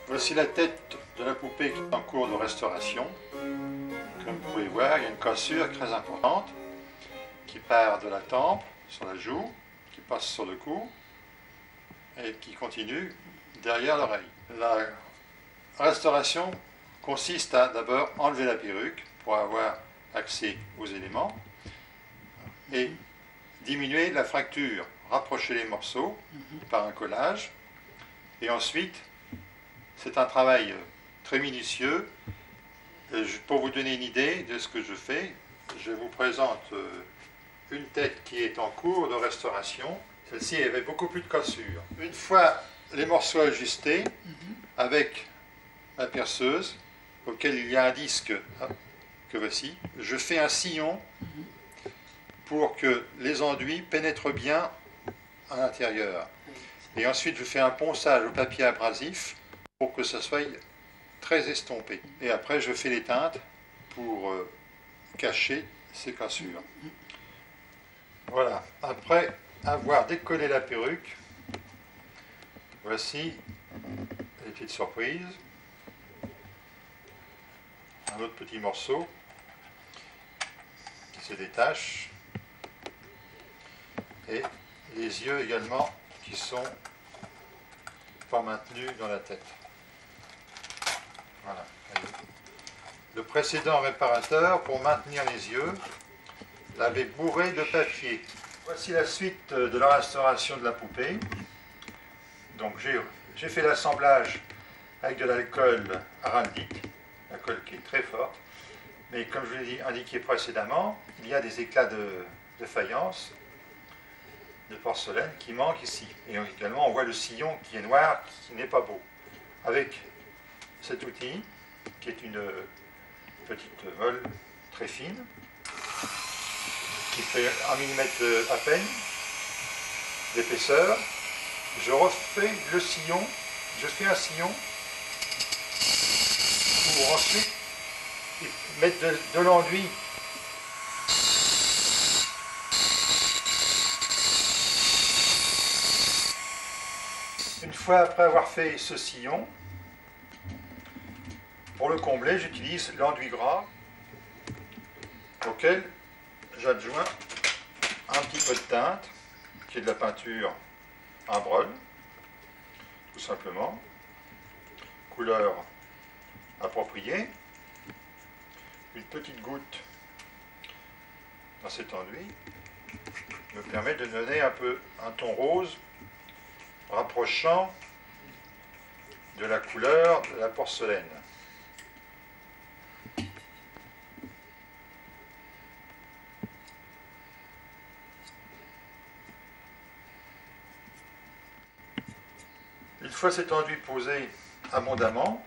Voici la tête de la poupée qui est en cours de restauration. Comme vous pouvez voir, il y a une cassure très importante qui part de la tempe sur la joue, qui passe sur le cou et qui continue derrière l'oreille. La restauration consiste à d'abord enlever la perruque pour avoir accès aux éléments et diminuer la fracture, rapprocher les morceaux par un collage. Et ensuite, c'est un travail très minutieux. Pour vous donner une idée de ce que je fais, je vous présente une tête qui est en cours de restauration. Celle-ci avait beaucoup plus de cassure. Une fois les morceaux ajustés, avec la perceuse, auquel il y a un disque que voici, je fais un sillon pour que les enduits pénètrent bien à l'intérieur. Et ensuite, je fais un ponçage au papier abrasif pour que ça soit très estompé. Et après, je fais les teintes pour cacher ces cassures. Voilà. Après avoir décollé la perruque, voici les petites surprises. Un autre petit morceau qui se détache. Et les yeux également qui sont pas maintenus dans la tête. Voilà. Le précédent réparateur, pour maintenir les yeux, l'avait bourré de papier. Voici la suite de la restauration de la poupée. Donc j'ai fait l'assemblage avec de l'alcool araldite, l'alcool qui est très forte, mais comme je vous l'ai indiqué précédemment, il y a des éclats de faïence, de porcelaine qui manquent ici. Et également on voit le sillon qui est noir, qui n'est pas beau. Avec cet outil, qui est une petite meule très fine, qui fait 1 mm à peine d'épaisseur, je refais le sillon, je fais un sillon pour ensuite mettre de l'enduit une fois après avoir fait ce sillon. Pour le combler, j'utilise l'enduit gras auquel j'adjoins un petit peu de teinte qui est de la peinture en brun, tout simplement, couleur appropriée, une petite goutte dans cet enduit me permet de donner un peu un ton rose rapprochant de la couleur de la porcelaine. Une fois cet enduit posé abondamment,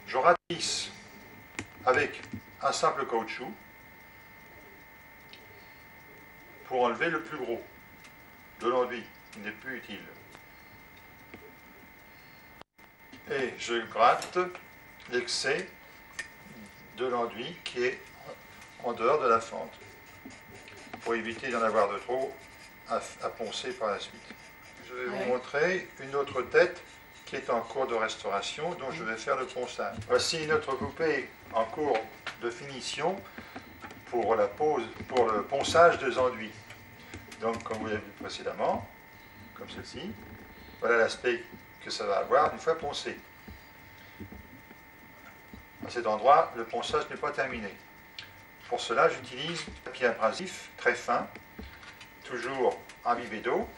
je ratisse avec un simple caoutchouc pour enlever le plus gros de l'enduit qui n'est plus utile. Et je gratte l'excès de l'enduit qui est en dehors de la fente pour éviter d'en avoir de trop à poncer par la suite. Je vais vous montrer une autre tête qui est en cours de restauration, dont je vais faire le ponçage. Voici notre poupée en cours de finition pour le ponçage des enduits. Donc, comme vous l'avez vu précédemment, comme ceci, voilà l'aspect que ça va avoir une fois poncé. À cet endroit, le ponçage n'est pas terminé. Pour cela, j'utilise un papier abrasif très fin, toujours imbibé d'eau.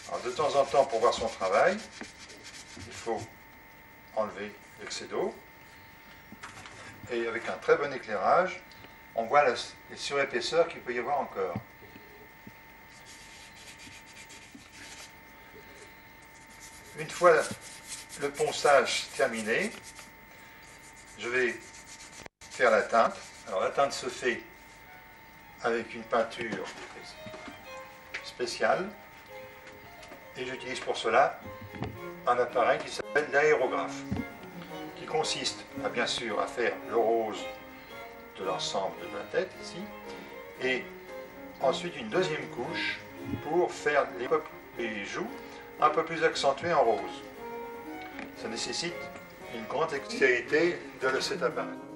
Alors, de temps en temps, pour voir son travail, il faut enlever l'excès d'eau. Et avec un très bon éclairage, on voit les surépaisseurs qu'il peut y avoir encore. Une fois le ponçage terminé, je vais faire la teinte. Alors la teinte se fait avec une peinture spéciale. Et j'utilise pour cela un appareil qui s'appelle l'aérographe, qui consiste bien sûr à faire le rose de l'ensemble de la tête ici, et ensuite une deuxième couche pour faire les joues un peu plus accentué en rose. Ça nécessite une grande dextérité de cet appareil.